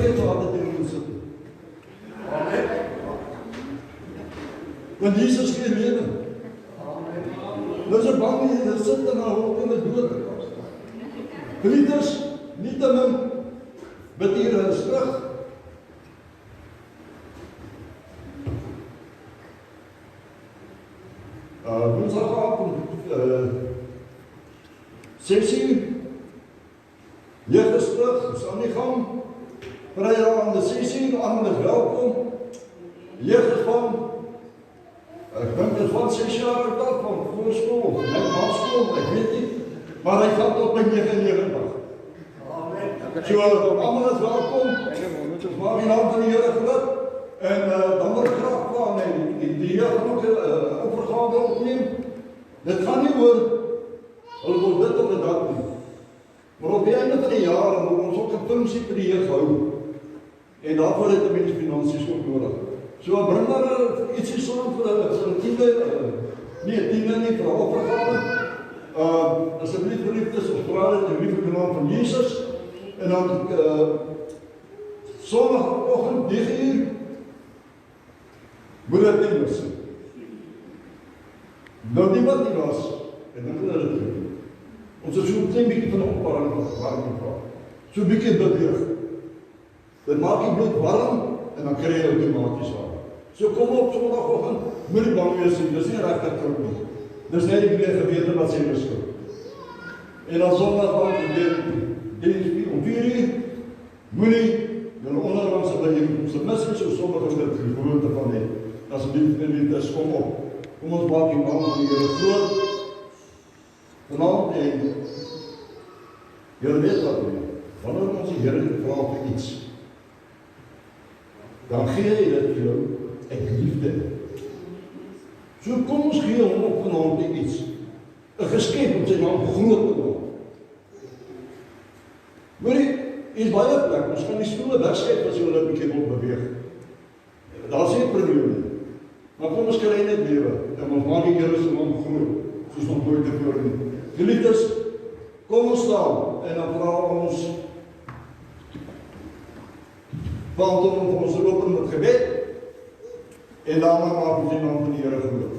autoriteeit gehad het in ons sit. Want Jesus gee lewe. Dis 'n bang nie, dit sit in 'n hok en 'n dood. Geliefdes, nietemin bid hier is terug. Woensdagavond 6:00, jeug is terug, is aan die gang. Vrydag aan die 6:00, almal is welkom. Jeug is van, ek dink dit is van 6 jaar oud af, van voorskool, net maatskool, ek weet nie, maar hy gaan tot by 99. So, almal is welkom, maar die naam van die Here geluk, en dan word ek graag kwam, en die Here gaan ook opvergaande opneem. Dit gaan nie oor, hulle wil dit op die dag nie, maar op die einde van die jaar, moet ons ook 'n funksie vir die jeug hou, en daarvoor het 'n mens finansies ook nodig. So, bring maar ietsie saam vir hulle tiende, nie vir 'n opvergaande, asseblief geliefdes, ons praat in die liefde naam van Jesus, en dan Sondagoggend 9:00 moet dit nie mis nie. Nou die wat nie was, en dan kan hulle dit doen. Ons is so 'n klein bietjie van 'n opwarming gehad. So 'n bietjie beweeg. Dit maak die bloed warm en dan kry jy outomaties warm. So kom op Sondagoggend, moenie bang wees nie, dis nie regtig koud nie. Dis net die gewete wat sê beskik. En dan Sondagoggend weer om 4:00, moenie julle onderlangs by julle mis so sommige dit die gewoonte van net. Asseblief in die kom op. Kom ons maak die naam van die Here groot. Vanaand en julle weet wat nie. Wanneer ons die Here vra vir iets, dan gee hy dit vir jou uit liefde. So kom ons gee hom op vanaand vir iets. 'n Geskenk om sy naam groot te maak. Hoorie, is baie plek, ons kan die stoele wegskyf as jy hulle 'n bietjie wil beweeg. Daar's nie 'n probleem nie. Maar kom ons kry net lewe, en ons maak die Here se naam groot, soos nog nooit tevore nie. Geliefdes, kom ons staan, en dan vra ons Vader om ons te open met gebed, en daarna maak ons die naam van die Here groot.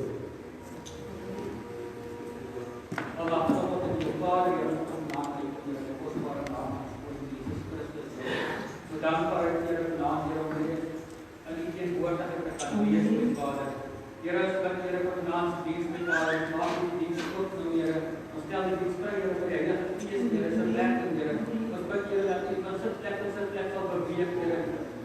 Allah, Allah, die Vader, Here, kom naam aan die kosbare naam van Jesus Christus. So dankbaar het Here naam Here om Here en U teenwoordigheid te kan wees met Vader. Here, ons bid Here vir naam se diens met Vader, maak die diens goed nou Here. Ons stel die diens vry Here vir Heilige Gees Here se plek in Here. Ons bid Here dat U ons plek sal beweeg Here.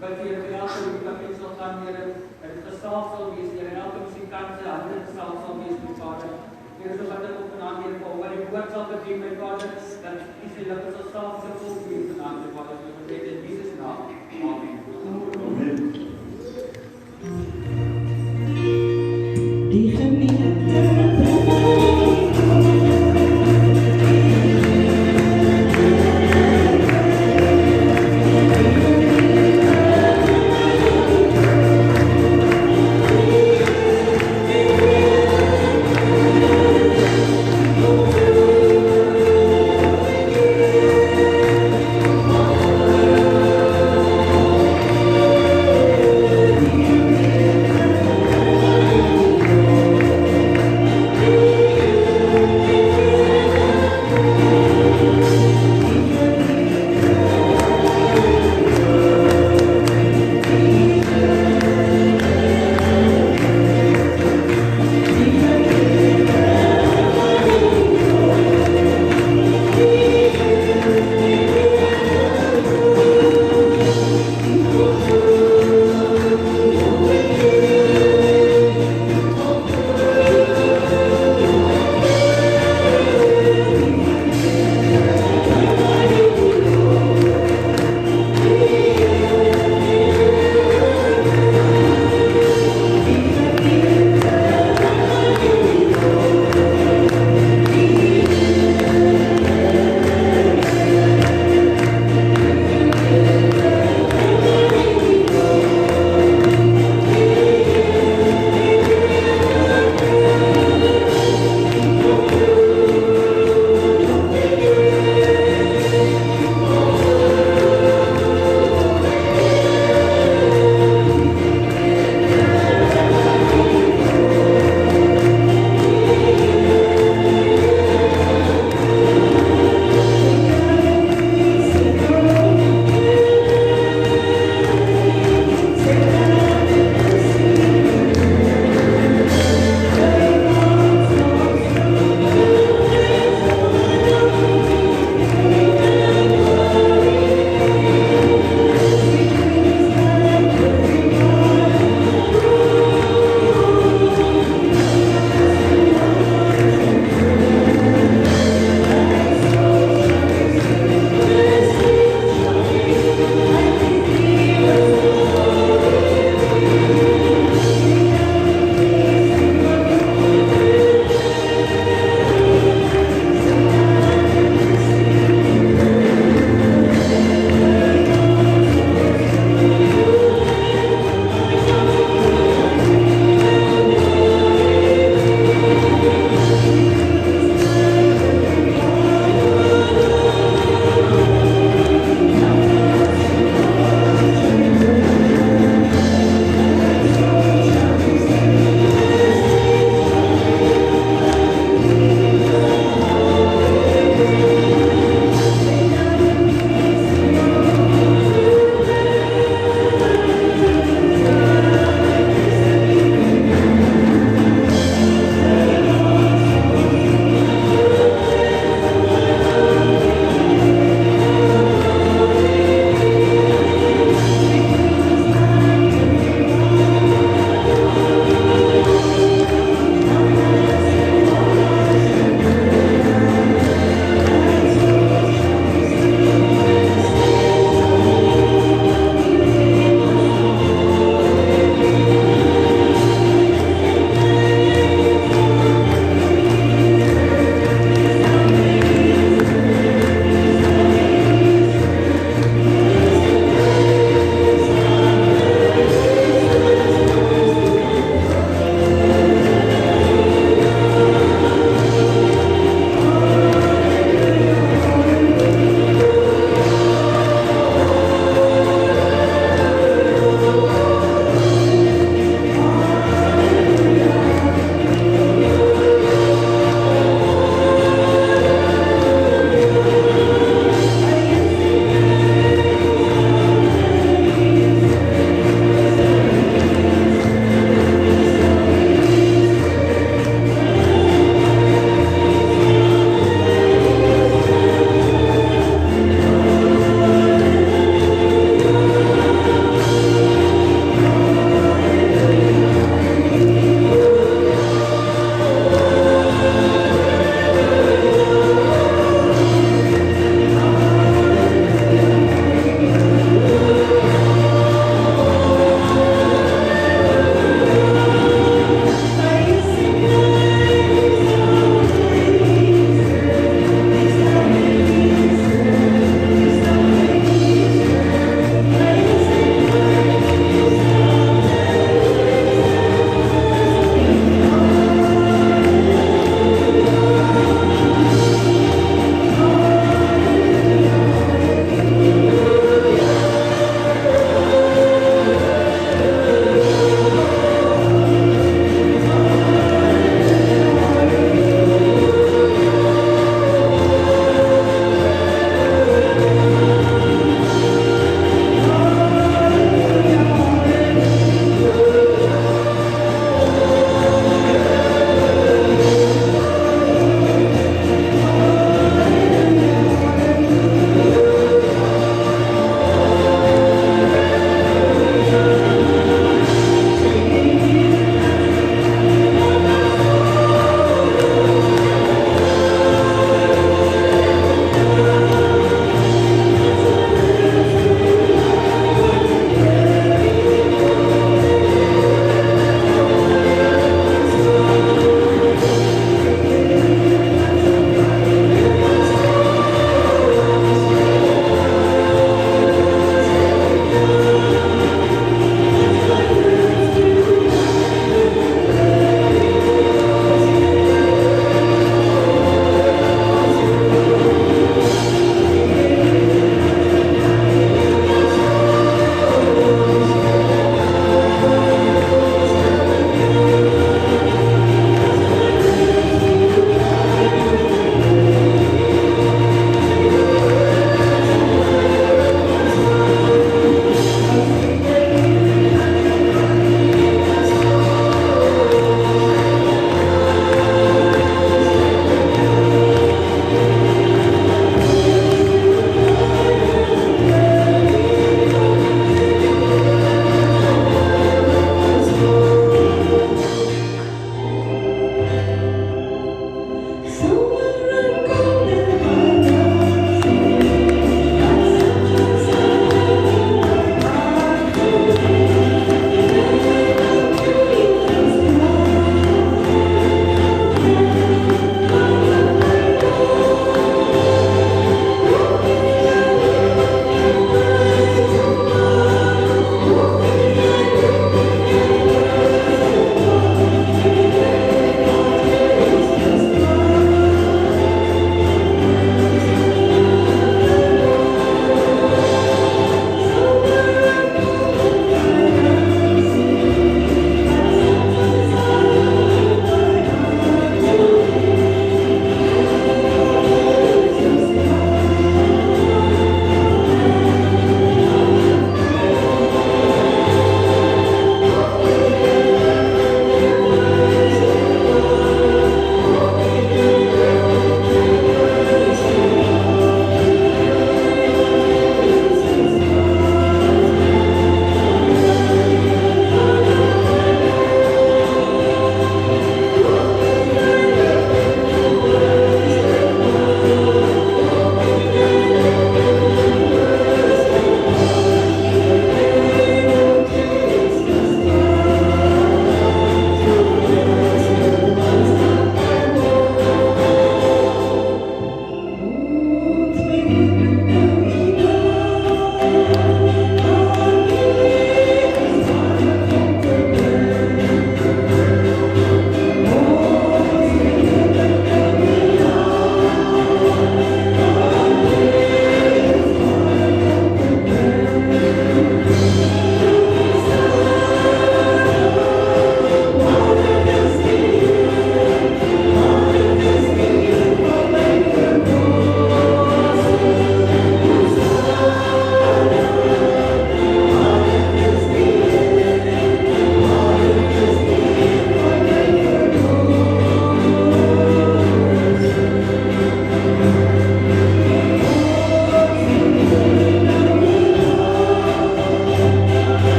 Bid Here vir elke wie kan sal gaan Here. Dat dit gesalf sal wees Here, en elke musikant se hande gesalf sal wees met Vader. Here, so wat ek op vanaand Here vir oor die woord sal bedien my Vader, dat U sê dat ons sal salf sal wees vanaand my Vader. So gebed in Jesus naam. Amen. Amen. Die gemeente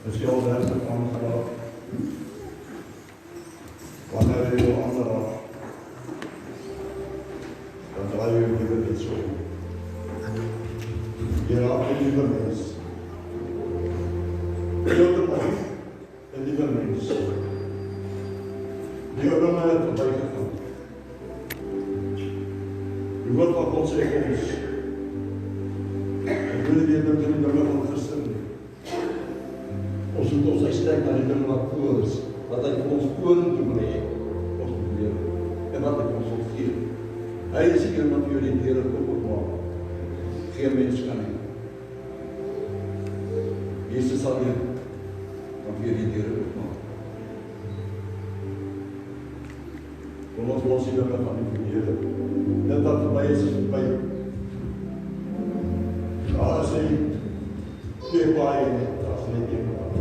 is jy al werklik aangeraak? Wanneer jy jou aanraak, dan draai jy lewe net so om. Jy raak 'n liewe mens. Heeltemal 'n liewe mens. Die oorlog het verbygegaan. Die woord van God sê ons, ek wil nie dat die dinge van Christen nie. Ons moet ons uitstrek na die dinge wat voor is, wat hy vir ons vorentoe wil hê, ons moet leef, en wat hy vir ons wil gee. Hy is die een wat vir jou die deure oopmaak. Geen mens kan nie. Jesus alleen kan vir jou die deure oopmaak. Kom ons los die dinge van die verlede. Dit wat verby is verby. Daar is twee paaie, daar is net een paai.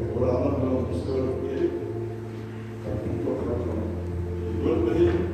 Ek word ander van ons pastoor of Erik. Kan ek ook graag van die woord bedien.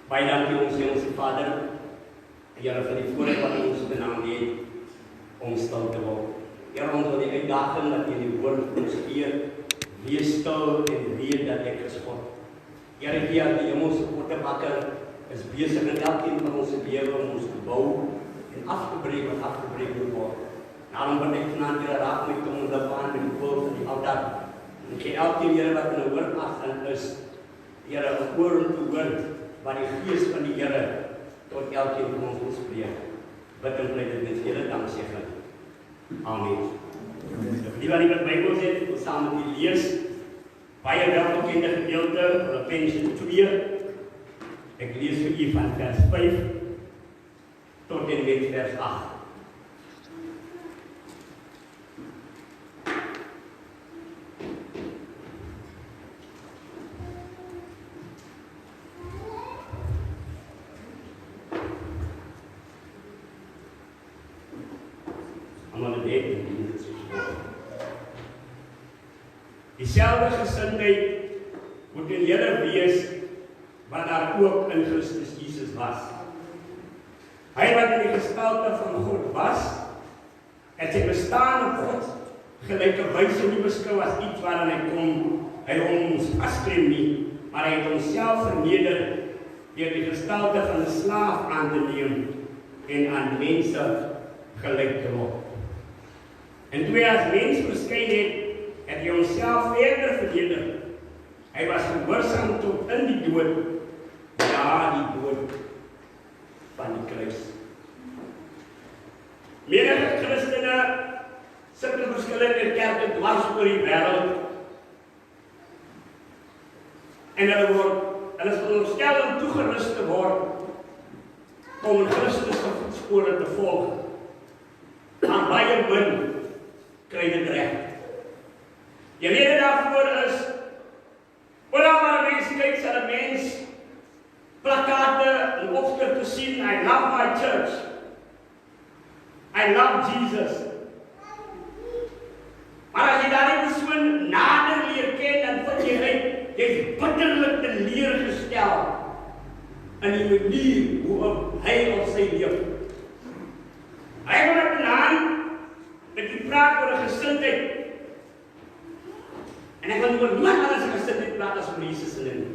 Baie dankie ons Hemelse Vader, Here vir die voorreg wat U ons genaam het om stil te word. Here, ons wil die uitdaging dat U die woord ons gee, wees stil en weet dat ek is God. Here, die Hemelse Pottebakker is besig in elkeen van ons lewe om ons te bou en af te breek wat afgebreek moet word. Daarom wil ek vanaand Here raak met om ons aan met die woord van die altaar. En gee elkeen Here wat in 'n hoorafstand is, Here, 'n oor om te hoor wat die Gees van die Here tot elkeen van ons wil spreek. Bid en bly dit met hele danksegging. Amen. Die wat die Bybel sê, ons saam met die lees, baie welbekende gedeelte, Filippense 2. Ek lees vir u van vers 5 tot en met vers 8. Dieselfde gesindheid moet in julle wees wat daar ook in Christus Jesus was. Hy wat in die gestalte van God was, het sy bestaan op God gelyke wyse nie beskou as iets waaraan hy ons vasklem nie, maar hy het homself verneder deur die gestalte van 'n slaaf aan te neem en aan mense gelyk te word. En toe hy as mens verskyn het hy homself verder verneder. Hy was gehoorsaam tot in die dood, ja, die dood van die kruis. Menige Christene sit in verskillende kerke dwars oor die wêreld en hulle is veronderstel om toegerus te word om in Christus se voetspore te volg. Maar baie min kry dit reg. Die rede daarvoor is, oral waar mense kyk, sal 'n mens plakate en opskrifte sien, I love my church, I love Jesus. Maar as jy daardie persoon nader leer ken, dan vind jy uit, jy's bitterlik teleurgestel in die manier hoe hy of sy leef. Hy wil op 'n hand met die praat oor 'n gesindheid. En ek wil nie oor niemand anders gesindheid praat as oor Jesus alleen.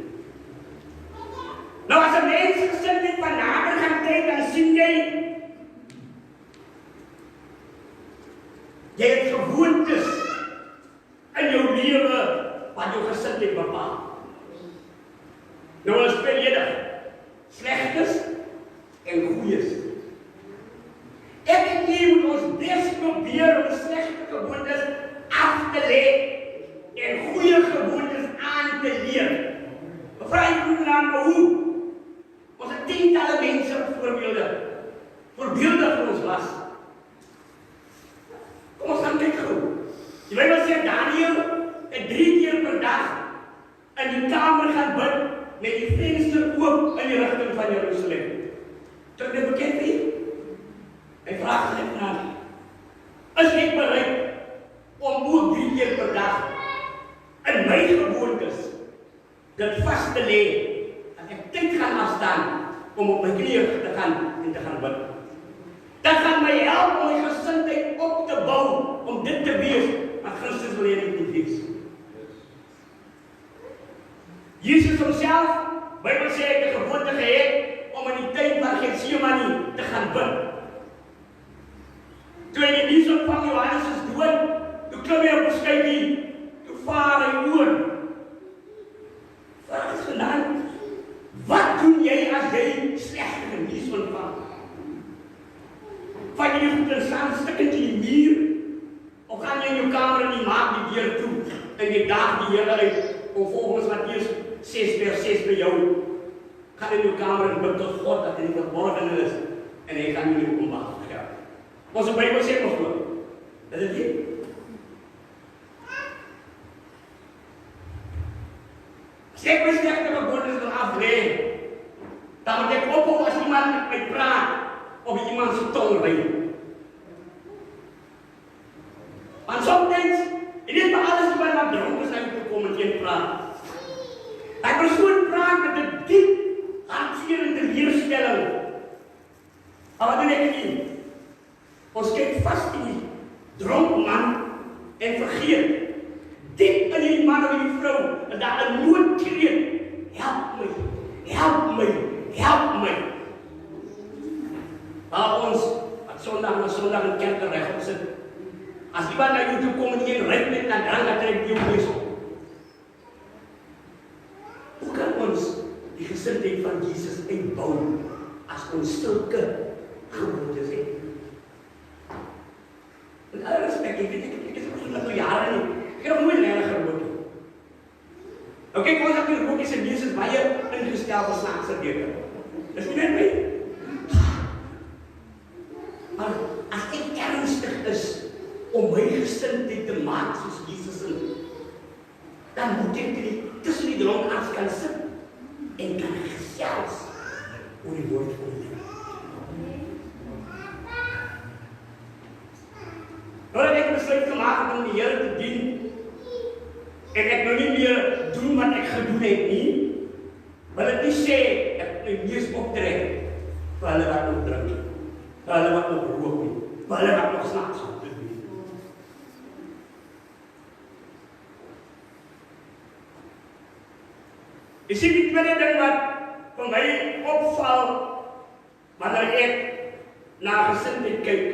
Nou as 'n mens gesindheid van nader gaan kyk, dan sien jy het gewoontes in jou lewe wat jou gesindheid bepaal. Nou ons speel slegtes en goeies. Ek en jy moet ons bes probeer om slegte gewoontes af te lê en goeie gewoontes aan te leer. Vra jy nou hoe? Ons het tientalle mense voorbeelde vir ons was. Kom ons gaan kyk gou. Die Bybel sê Daniël het 3 keer per dag in die kamer gaan bid met die venster oop in die rigting van Jerusalem. Terug dit bekend vir jy? Hy vraag sy vraag. Is ek bereid om ook 3 keer per dag in my gewoontes dit vas te lê, dat ek tyd gaan afstaan om op my knieë te gaan en te gaan bid. Dat gaan my help om my gesindheid op te bou, om dit te wees, maar Christus wil jy nie wees. Jesus homself, Bybel sê hy het 'n gewoonte gehad om in die tyd van Getsemane te gaan bid. Toe hy die nuus ontvang Johannes is dood, toe klim hy op 'n skytjie, toe vaar hy oor. Vraag is vanaand, wat doen jy as jy slegte nuus ontvang? Vat jy die goed en slaan stikkend in die muur, of gaan jy in jou kamer en jy maak die deur toe, en jy daag die Here uit, of volgens Matteus 6 vers 6 by jou, gaan in jou kamer en bid tot God dat hy nie verborgen is, en hy gaan nie openbaar geld. Onze Bybel sê nog goed, is dit nie? As ek my slegte gewoontes wil aflê, dan moet ek ophou as iemand met my praat, of iemand se tong ry. Want soms, en dit maar alles iemand wat dronk is, hy moet kom en geen praat. Hy persoon praat met 'n diep, hartseerende leerstelling. Maar wat doen ek nie? Ons kyk vas in die dronk man en vergeet, diep in die man of die vrou, en daar 'n noodkreet, help my, help my, help my. Maar ons, wat Sondag na Sondag in kerk regop sit, as iemand na jou toe kom en een ryk met en drank, dan trek jou neus op. Hoe kan ons die gesindheid van Jesus uitbou as ons sulke gewoontes het? Met alle respect, ek is misschien nog jare nie, ek het nog nooit regtig gerook nie. Nou kyk, ons het die rook is en Jesus baie ingestelde snaakse deken. Dis nie net my. Maar as ek ernstig is om my gesindheid te maak soos Jesus in, dan moet ek tussen die dronkaards kan sit en kan gesels oor die woord van die Here. Nou dat ek besluit gemaak om die Here te dien, en ek nou nie meer doen wat ek gedoen het nie, wil ek nie sê ek my neus optrek vir hulle wat nog drink nie, vir hulle wat nog rook nie, vir hulle wat nog snaaks goed doen nie. Jy sien die tweede ding wat vir my opval wanneer ek na gesindheid kyk,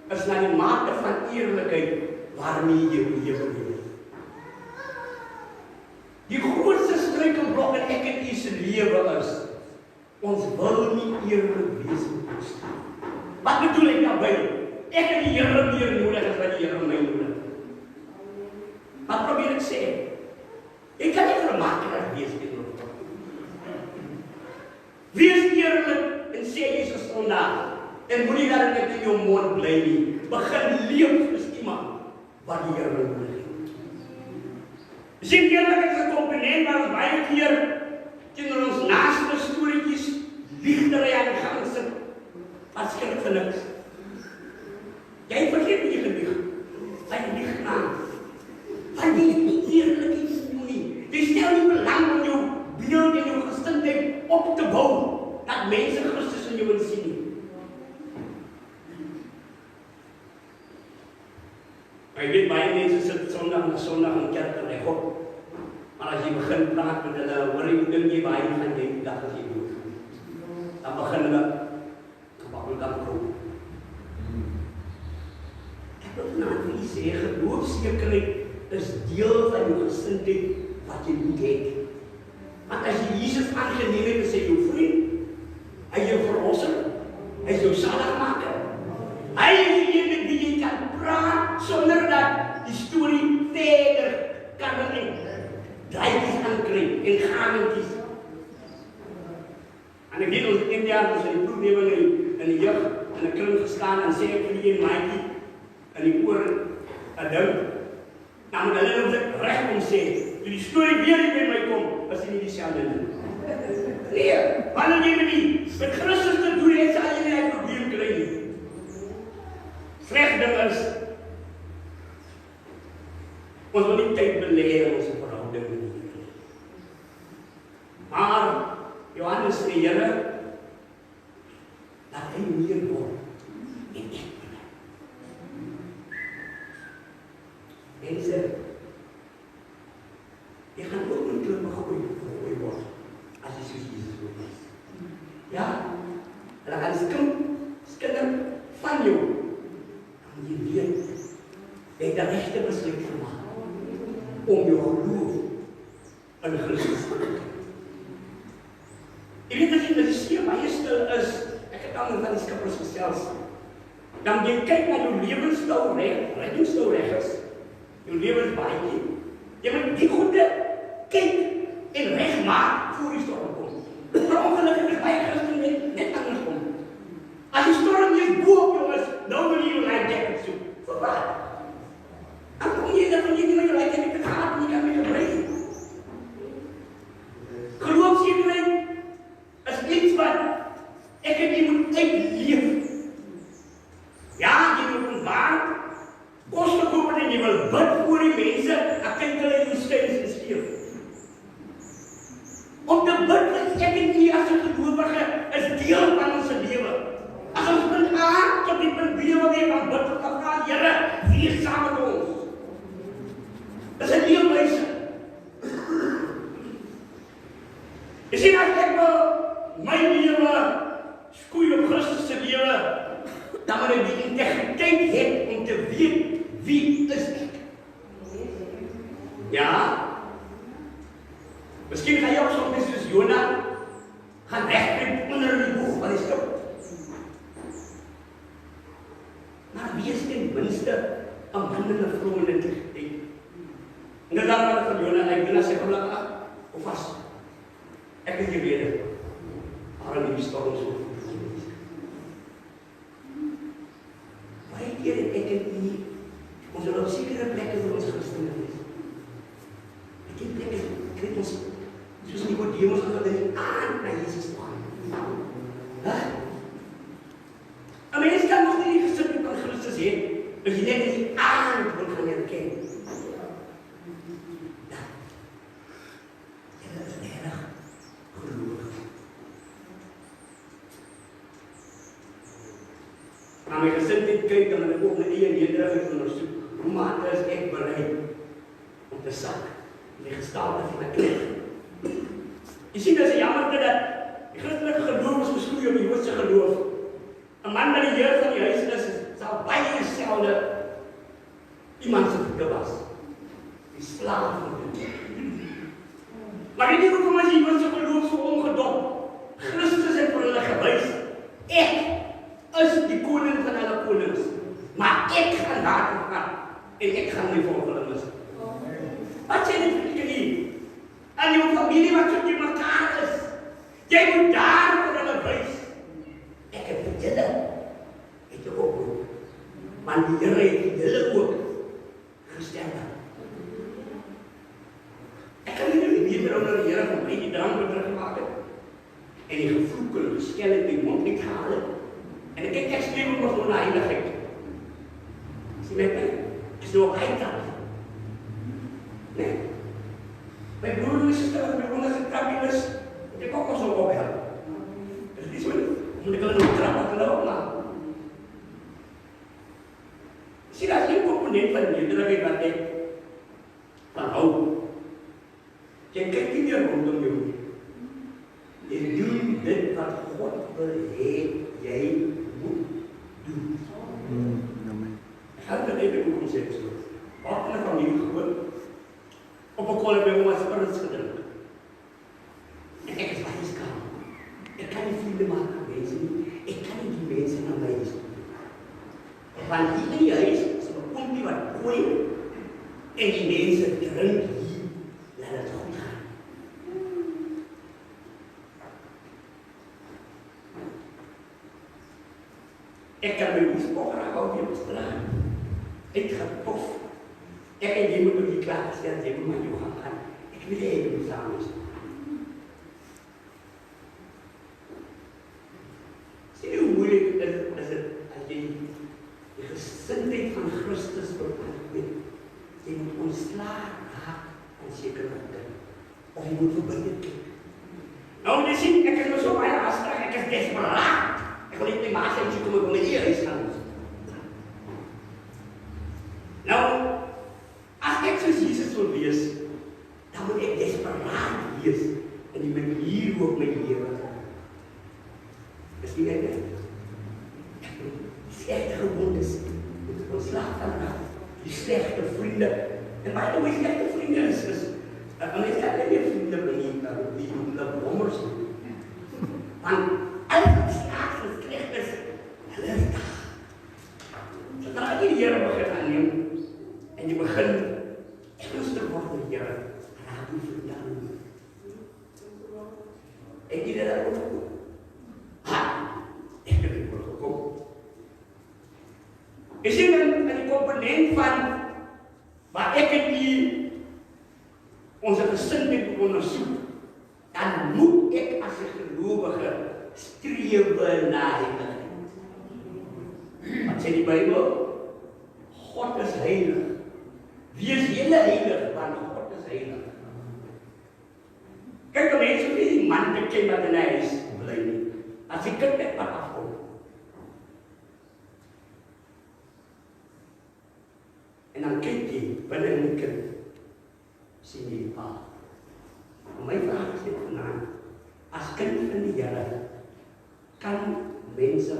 is na die mate van eerlikheid waarmee jy lewe. Die grootste struikelblok in ek en u se lewe is, ons wil nie eerlik wees met ons. Wat bedoel ek daarby? Ek het die Here meer nodig as wat die Here my nodig. Wat probeer ek sê? Ek kan nie vermaklik wees teenoor God. Wees eerlik en sê jy is gesondag. En moenie dat dit in jou mond bly nie. Begin leef as iemand wat die Here nodig het. Sien eerlikheid is 'n komponent waar ons baie keer teenoor ons naaste storieetjies, liegtery aan die gang sit. Wat skrik vir niks. Jy vergeet nie jy gelieg. Jy lieg na. Want jy het nie eerlikheid gedoen nie. Jy stel nie belang om jou beeld en jou gesindheid op te bou, dat mense Christus in jou wil sien nie. Ek weet baie mense sit Sondag na Sondag in kerk en hy God. Maar as jy begin praat met hulle, hoor jy ding jy baie gaan jy die dag as jy dood. Dan begin hulle dan kom. Ek wil nou vir jy sê, geloofsekerheid is deel van jou gesindheid wat jy moet hê. Want as jy Jesus aangeneem het, is hy jou vriend, hy is jou verlosser, hy is jou saligmaker. Hy is die een met wie jy kan praat sonder dat die storie verder kan en draaikies aankry en gaankies. En ek weet ons het 1 jaar ons in die proefneming in die jeug in 'n kring gestaan en sê ek vir die een maatjie in die oor 'n ding. Dan moet hulle dit reg om sê. Toe die storie weer by my kom, was dit nie dieselfde nie. Nee, wanneer jy met Christus te doen het, sal jy nie 'n probleem kry nie. Sleg ding is, ons wil nie tyd belê in ons verhouding nie. Maar Johannes sê, Here, dat hy meer word en ek binne. Mense, jy gaan ook nie klippe gegooi word as jy soos Jesus wil wees. Ja, hulle gaan skinder van jou. Dan jy weet, jy het die regte besluit gemaak om jou geloof in Christus te doen. Jy weet as jy die see baie stil is, ek het ander van die skippers gesels, dan jy kyk na jou lewenstyl reg is, jou lewensbaadjie, jy moet die goede kyk en reg maak voor die storm kom. Maar ongelukkig is baie Christen net andersom. As die storm nie bo op jou is, nou wil jy jou life jacket soek. Vir wat? En kom jy dat jy nie meer jou life jacket gehad en jy kan meer gebruik. Geloofszekerheid is iets wat ek en jy moet uitleef. Ja, jy moet ontwaar, kos gekoop en jy wil bid voor die mense, ek kyk hulle in die skens gesteef. Om te bid vir ek en jy as 'n gelowige is deel van ons lewe. As ons punt A tot die punt B wil hê, dan bid ons dan vra Here, wees saam met ons. Dis 'n leefwyse. Jy sien as ek wil my lewe skoei op Christus se lewe, dan moet ek die integriteit hê om te weet wie is ek. Ja? Miskien gaan jy ook soms soos Jona gaan wegkruip onder die boeg van die skip. Maar wees ten minste 'n man in 'n vrou in integriteit. En dan van Jona, hy wil as hy gelukkig of vas. Ek het geweet, maar die storm so goed. Baie keer het ek en nie, ons wil op sekere plekke vir ons Christene wees. Die plekke kry ons, soos Nicodemus wat in aan na Jesus toe gaan. En mens kan nog nie die gesit van Christus hê, as jy net die antwoord van herken. Maar my gesin dit kyk dan ek ook my eie nederigheid ondersoek. Hoe mate is ek bereid om te sak in die gestalte van 'n knegt? Jy sien, dis 'n jammerte dat die Christelike geloof is beskoei op die Joodse geloof. 'n Man wat die Heer van die huis is, sal baie selde iemand se voete was. Die slaaf van die. Maar weet jy hoekom is die Joodse geloof so ongedop? Christus het vir hulle gewys, ek is die koning van alle konings, maar ek gaan daar gaan en ek gaan nie volg hulle mis. Wat sê dit vir die? En jou familie wat so die mekaar is, jy moet daar vir hulle wys. Ek het vir julle, het jy ook, want die Here het julle ook gestel. Ek kan nie meer onder die Here van my die drank teruggemaak het en die gevloek en geskel het die mond nie gehaal het. En ek kyk ekstreem op ons heiligheid. Sien my, ek is nou op heiligheid. Nee. My broer en my suster, as my broer as 'n trappie is, moet ek ook ons nog ophelp. Dis nie so, moet ek hulle nog trap wat hulle opmaak. Sien, as jy 'n komponent van nederigheid wat ek van hou, jy kyk nie meer rondom jou nie. Jy doen dit wat God wil hê jy moet doen. Ek gaan dit even hoe sê so. Wat 'n familie gewoon op 'n kolle by ouma se parents gedruk. En ek is baie skaam. Ek kan nie vriende maak met mense nie. Ek kan nie die mense na my huis toe. Want die in die huis is 'n kompie wat gooi en die mense drink hier. Laat dit goed gaan. Ek kan my hoespokker hou die beslaan. Ek gaan pof. Ek en jy moet klaargestel, jy moet maar jou gaan. Ek wil hê jy moet saam is. Sien hoe moeilik is dit as jy die gesindheid van Christus beoefen. Jy moet ontslae raak van sekere dinge. Of jy moet verbind kyk. Nou, jy sien, ek is so baie hastig, ek is desperaat. Ek wil net my maas en kom op my eie huis gaan. Nou, as ek soos Jesus wil wees, dan moet ek desperaat wees in die manier hoe ek my lewe. Is nie net die slechte gewoontes, die ontslag van die slechte vriende. En baie hoe slechte vriende is, en mens kan nie meer vriende bring, die brommers nie. Want alles wat slaag en slecht is, hulle is dag. Sodra jy die Here begin aanneem, en jy begin rustig word met die Here, raak jy vriende aan nie. Ek die dit daar ook. Ek het dit oorgekom. Is dit in die komponent van waar ek en die onze gesindheid moet ondersoek, dan moet ek as 'n gelowige streef na heiligheid. Wat sê die Bybel? God is heilig. Wees julle heilig, want God is heilig. Kyk, mense wie die man beken wat in hy huis bly nie. As die kind net wat afkom. En dan kyk jy binne in die kind, sien jy die pa. My vraag is dit vanaand, as kind van die Here, kan mense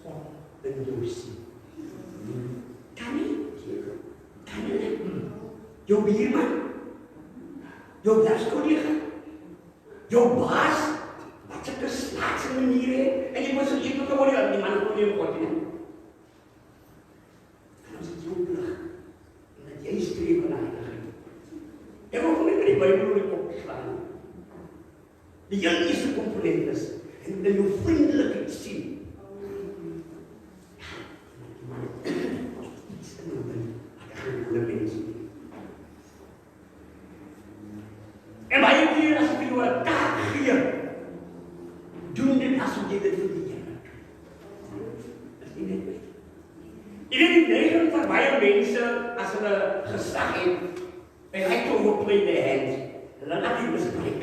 God in jou sien? Kan nie? Kan nie? Jou buurman, jou klaskollega, jou baas, wat sulke snaakse maniere het, en jy moet so iemand te word, die man kon nie op God nie. En ons het jou plig, en dat jy streef na heiligheid. Ek wil van die Bybel oor die kop slaan. Die heel eerste komponent is, en wil jou vriendelikheid sien. Iets in jou bin, wat ek gewone mens nie. En baie keer as ek jou 'n taak gee, doen dit asof jy dit vir die Here doen. Dit is nie net my. Jy weet die neiging van baie mense, as hulle gesag het, en hy toe op my die hand, hulle laat die misbruik.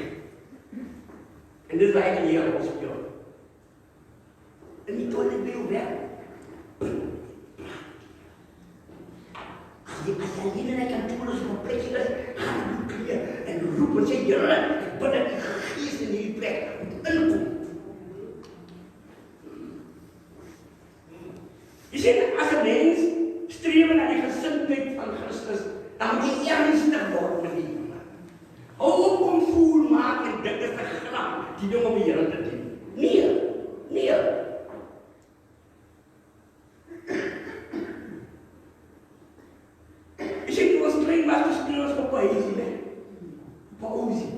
En dit is waar ek in hier hospitaal. En die toilet by jou werk. As jy hier in die kantoor is, op plekje is, gaan jy kreeg en roep en sê, Here, ek bid dat die gees in hierdie plek moet inkom. Jy sê, as 'n mens streef na die gesindheid van Christus, dan moet jy ernstig word met die Here. Hou op om voel maak en dit is 'n grap, die ding om die Here te dien. Nee, nee. Jy sê, jy was klein was te speel as papaïsie, ne? Papaïsie.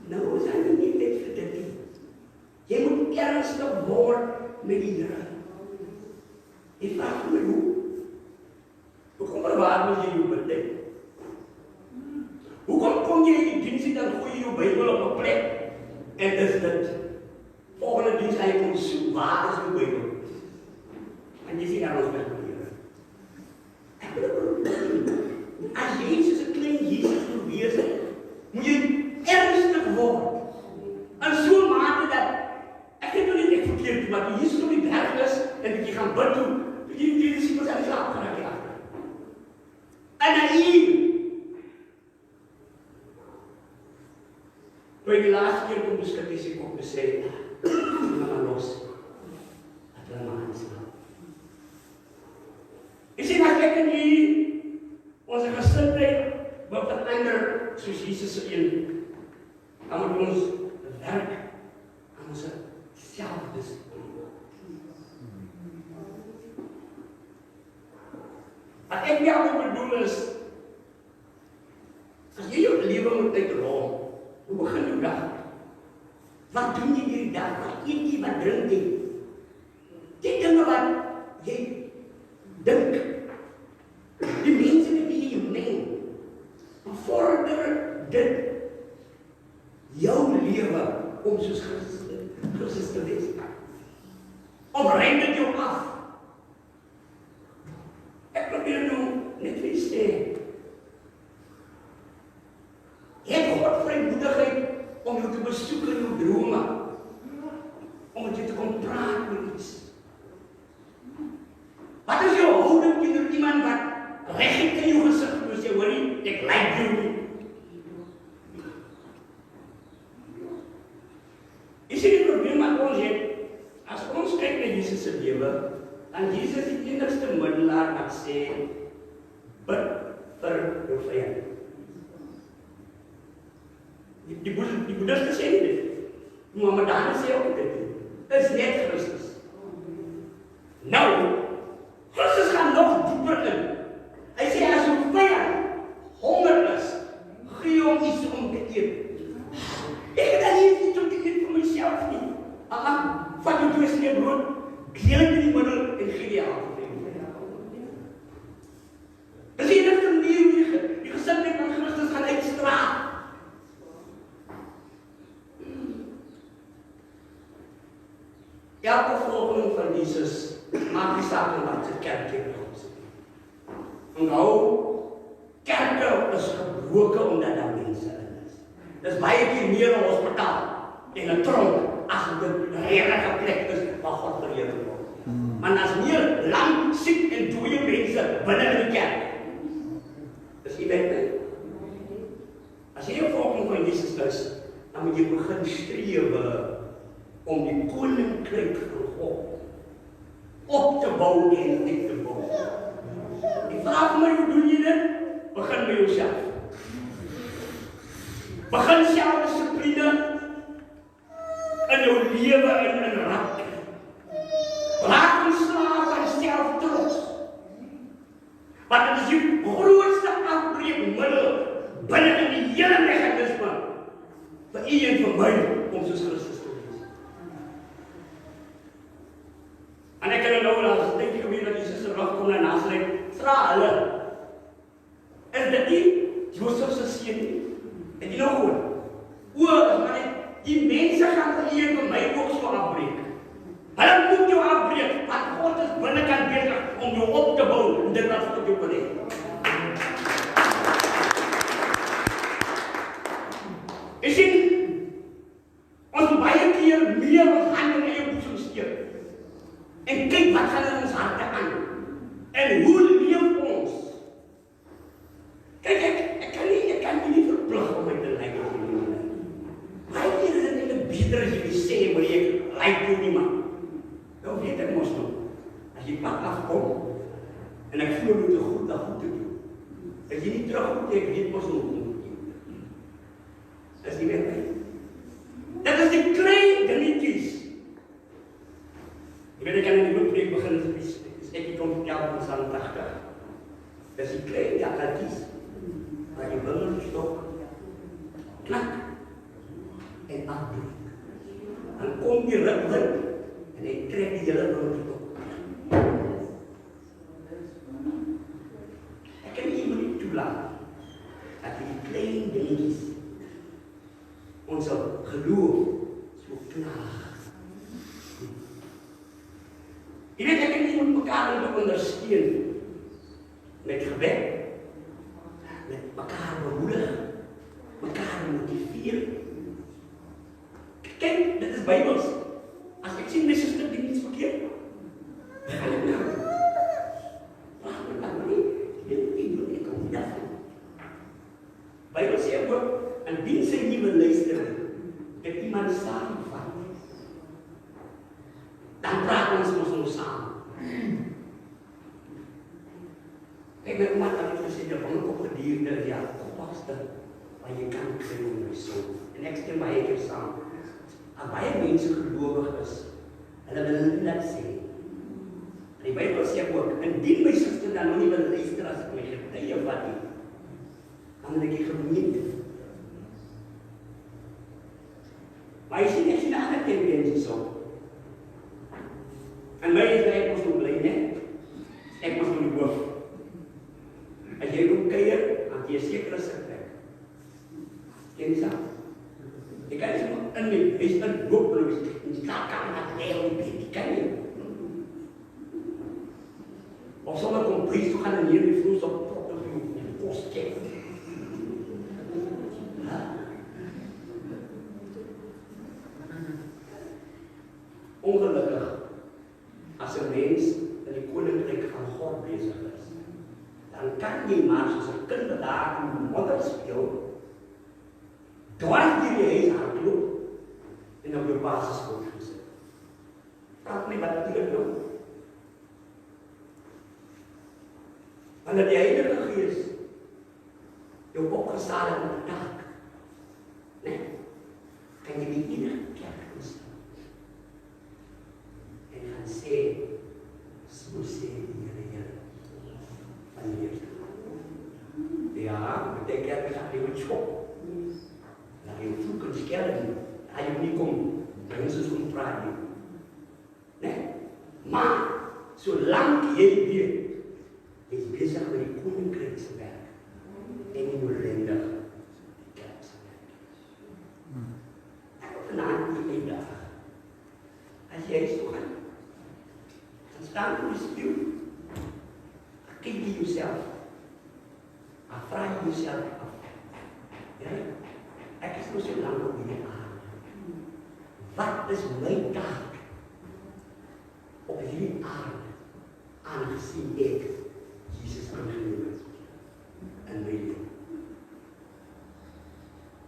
Nou is hy nie net vir dit nie. Jy moet ernstig word met die Here. Jy vraag my hoe? Hoekom waar moet jy jou bedek? Hoekom kom jy in die diens dan gooi jy jou Bybel op 'n plek en dis dit? Volgende diens hy kom soek, waar is jou Bybel? En jy sê daar ons met die Here. As jy soos 'n klein Jesus wil wees, moet jy ernstig word. En so mate dat ek het nou nie net verkeerd, maar die Jesus op die berg is en dat jy gaan bid toe, die disciples aan die slaap geraak het. En naïef. Toe ek die laaste keer kom beskik is ek op besê, hulle maar los. Dat hulle maar aanslaap. Ek sê, as ek en jy, onze gesindheid, wil verander soos Jesus se een, dan moet ons werk aan ons selfdissipline. Wat ek jou bedoel is, as jy jou lewe moet uitrol, hoe begin jou dag? Wat doen jy hierdie dag? Wat eet jy? Wat drink jy? Die dinge wat jy dink, die mense met wie jy meng, dit jou lewe om soos Christus te wees? Of rem dit jou af? Ek probeer nou net vir jy sê, het God vrymoedigheid om jou te besoek in jou drome, om met jou te kom praat oor iets. Wat is jou houding teenoor iemand wat recht in jou gezicht moet sê, hoor nie, ek like jou nie. Is die probleem wat ons het, as ons kyk na Jesus se lewe, dan Jesus die enigste middelaar wat sê, bid vir jou vyand. Die boeddhiste sê nie dit. Die Mohammedanen sê ook dit. Dit is net Christus. Nou, Christus gaan nog dieper in. Hy sê, as jou vyand honger is, gee hom iets om te eet. Ek het dan nie iets om te eet vir myself nie. Vat jou 2 snee brood, deel het in die middel en gee die helft. Dis die enigste manier die gesindheid van Christus gaan uitstraal. Elke volgeling van Jesus maak die saak in wat sy kerk in ons. Onthou, kerke is gebroken omdat daar mense in is. Dis baie keer meer 'n hospitaal en 'n tronk as dit 'n heilige plek is waar God verheerlik word. Maar as meer lang, siek en dooie mense binne in die kerk. Dis nie net nie. As jy 'n volgeling van Jesus is, dan moet jy begin strewe om die koninkryk van God op te bou en uit te bou. Die vraag my, hoe doen jy dit? Begin by jouself. Begin selfdissipline in jou lewe en in raak. Raak ontslaaf van selftrots. Want dit is die grootste afbreekmiddel binne in die hele mechanisme vir u en vir my om soos Christus te wees. En ek kan nou as dink ek weer dat Jesus se rug kom na Nasaret, vra hulle, is dit nie Josef se seun nie? Het jy nou gehoor? Maar die mense gaan vir u en vir my ook so afbreek. Hulle moet jou afbreek, want God is binnekant besig om jou op te bou en dit wat God jou wil hê. Is dit ons baie keer meer ons hande in eie boesem steek en kyk wat gaan in ons harte aan en hoe leef ons? Kyk, ek kan nie verplig om my te lyk of nie. Baie keer is dit net beter as jy sê, maar ek lyk jou nie, man. Nou weet ek mos nog, as jy pad afkom en ek voel moet jy goed te doen. As jy nie terugkom, ek weet mos nog nie. Dis nie meer my. Dit is die klein dingetjies. Ek weet ek kan in die boekpreek begin, is ek die kom vertel van Psalm 80. Dis die klein jakkaltjies, waar die wingerdsstok knak en afbreek. Dan kom die rukwind en hy trek die hele wingerdsstok. Ek kan nie iemand toelaat dat die klein dingetjies ons geloof so knaag. Jy weet, ek kan nie met mekaar ondersteun met gebed, met mekaar bemoedig, mekaar motiveer. Kyk, dit is Bybels. As ek sien my suster doen iets verkeerd, gaan ek nou. Wacht my dan nie, ek kom nie af. Bybel sê ook, indien sy nie wil luister, dat iemand saamvat, dan praat ons nou saam. Kijk, my ouma het gesê, die wonderopgedierde, ja, oppaste, waar jy kan kry om my soon. En ek stem baie keer saam. En baie mense gelowig is, hulle wil nie dat sê. En die Bybel sê ook, indien my suster dan nog nie wil luister as ek my getuie vat nie, dan wil ek die gemeente. Maar jy sien, ek sien 'n ander tendensie so. En my is ek mos nog bly, ne? Ek mos nog die hoof. As jy ook kuier, dan jy sekere sitplek. Ken jy? Jy kan nie in die huis in hopeloos en jy kan maar lê op die bed, kan jy? Of sommer kom pries toe gaan en hier die vloes op prop op die post check. Ongelukkig, as 'n mens in die koninkryk van God besig is, dan kan jy maar soos 'n kind wat daar in die modder speel, dwars deur die huis hardloop en op jou basisschool gesit. Kan nie wat dit doen. Wanneer die Heilige Gees jou opgesaal het met 'n taak, nee, kan jy nie enige kerk instaan en gaan sê, so sê die Here van die eerste. Ja, met die kerk gaan jy met schop. Dan jy voel kan skelden, hy jy nie kom, bring soos om praat nie. Nee, maar, solank jy weet, is besig met die koninkryse werk en nie noodwendig die kerkse werk. Ek wil vanaand die eendag, as jy huis toe gaan, dan staan voor die spieël, dan kyk jy jouself, dan vraag jy jouself af, ja, ek is nou so lang op die aarde, wat is my taak op hierdie aarde, aangesien ek Jesus aangeneem het in my lewe.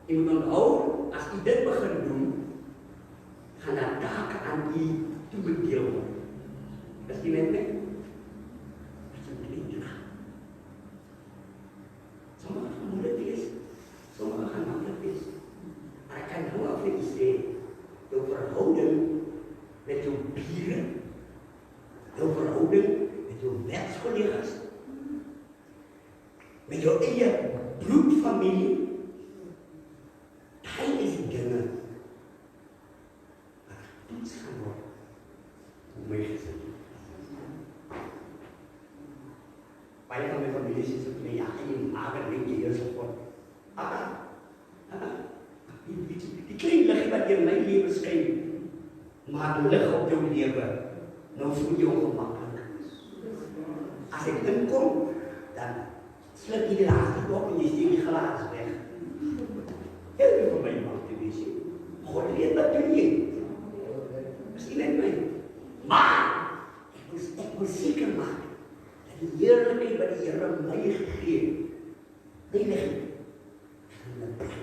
Jy moet onthou, as jy dit begin doen, gaan daar take aan jy toebedeel word. Is jy met my? As jy moet doen. Sommige gaan moeilik wees, sommige gaan maklik wees. Maar ek kan nou al vir jy sê, jou verhouding met jou bure, jou verhouding met jou werkskollegas, met jou eie bloedfamilie, hy is die dinge wat getoets gaan word op my gesin. Baie van my familie sê vir my, ja, jy mager denk jy eers op word. Die klein liggie wat in my lewe skyn, maak lig op jou lewe, nou voel jy ongemakkelijk. As ek inkom, dan slip jy die laaste dop en jy steek die glaas weg. Heel veel van my maak te wees. God weet wat doen jy. Is nie net my. Maar, ek moet seker maak, dat die heerlijkheid wat die Here my gegee, nie lig nie. Gaan my plek.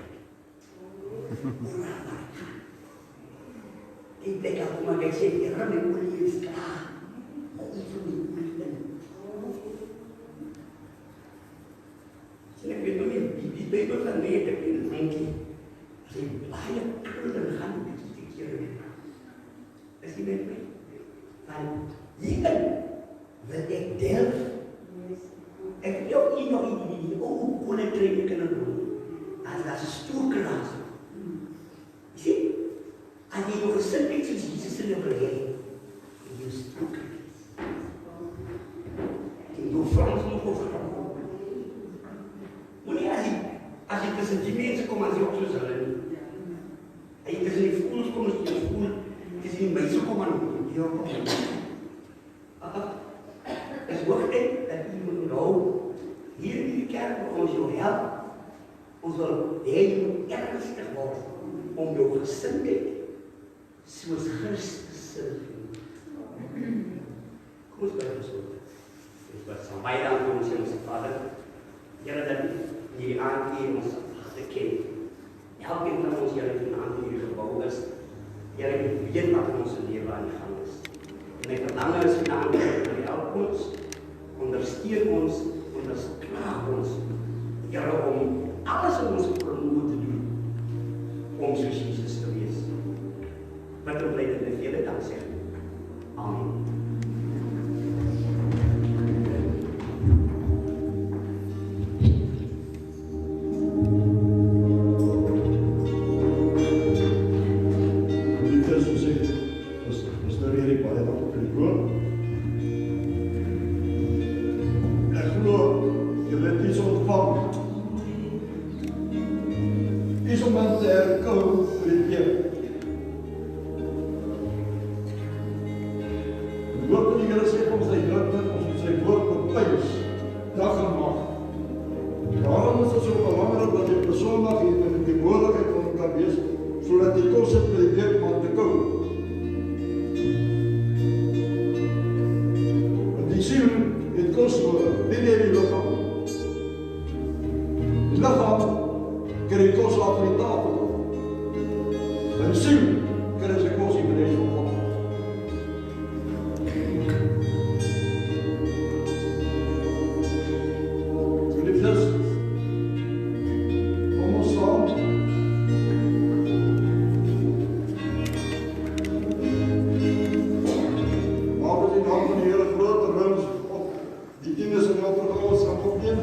Die plek af, maar ek sê, Here, my olie is klaar. Ek van die olie in. Ek weet nog nie, die Bijbel van mij te kunnen denken, as jy baie krullen gaan, die keer weer. Is die met my? Van hierin wil ek delf. Ek wil ook nie nog die koninkryke kunnen doen, as dat stoerkraas. Jy sê, as jy jou gesindheid soos Jesus in jou geleid, en jou stoerkraas. En jou Frans nog overgaan. As jy tussen die mense kom, as jy ook soos hulle nie. En jy tussen die voels kom, as jy voel, as jy die mense kom aan, jy ook kom. Is hoogtyd dat jy moet onthou, hier in die kerk wil ons jou help. Ons wil jy moet ernstig word, om jou gesindheid, soos Christus se kom ons by ons woord. Ons wat sal baie dank vir ons Hemelse Vader, Here dat die aankeer ons te ken. Elkeen van ons Here vanaand in hierdie gebou is, Here weet wat in ons lewe aan die gang is. En ek verlang is vanaand, Here help ons, ondersteun ons, ondersteun ons, Here om alles in ons vermoë te doen, om soos Jesus te wees. Wat ons bly dit vele dank sê. Amen. is om hen te herkou vir die Heer. Die woord van die Here sê ons sy drukte, ons moet sy woord bepyns, dag en nag. Daarom is dit so belangrik dat jy op 'n Sondag hier in die moontlikheid van kan wees, sodat jy kos het vir die week maar te kou. Want die siel het kos nodig, nie net die liggaam. Die liggaam kry die kos af van die tafel. En die siel kry sy kos in die van God. Geliefdes, kom ons staan. Maak dit die naam van die Here groot en wens op die dienes in jou vergaas gaan opneem.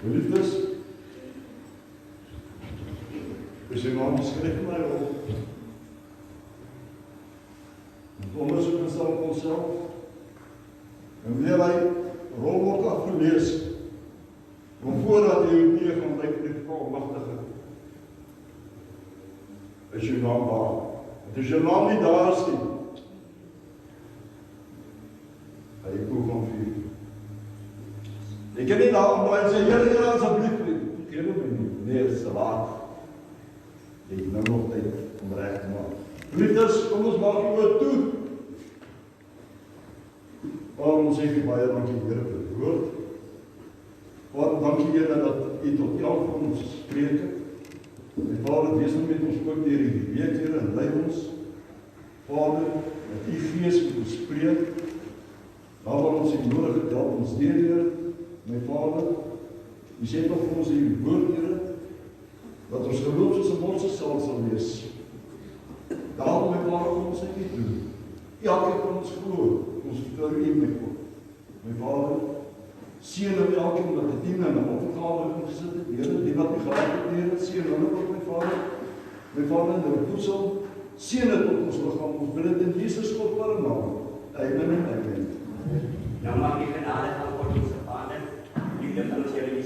Geliefdes, is die naam geskryf in my op. Ons ondersoek en stel op onsself. En wanneer hy rolword afgelees, om voordat jy nie gaan lyk met die almagtige, is jou naam daar. Het is jou naam nie daar is nie. Hy proef van vuur. Jy kan nie daar ombly en sê, Here, asseblief, vergewe my nie. Nee, dit is te laat. Jy het nou nog tyd om reg te maak. Geliefdes, kom ons maak die oor toe. Waarom sê ek baie dankie Here vir die woord. Waarom dankie Here dat U tot elk van ons spreek het. En Vader, wees nou met ons ook deur die week, Here, en lei ons. Vader, dat U Gees met ons spreek. Daar waar ons die nodige help ons deur, Here. My Vader, U sê nog vir ons in die woord, Here, dat ons geloof soos 'n mosterdsaad sal wees. Daarom, my Vader, kom ons nie doen. Elke van ons glo, ons vertrou U, my God. My Vader, seën nou elkeen wat die dien en 'n opgave ingesit het, Here, die wat U gehad het, Here, seën hulle ook, my Vader. My Vader, in die voedsel, seën dit op ons liggaam, ons bid dit in Jesus kostbare naam. Amen en amen. Ja, mag die genade van God onze Vader, liefde van ons Here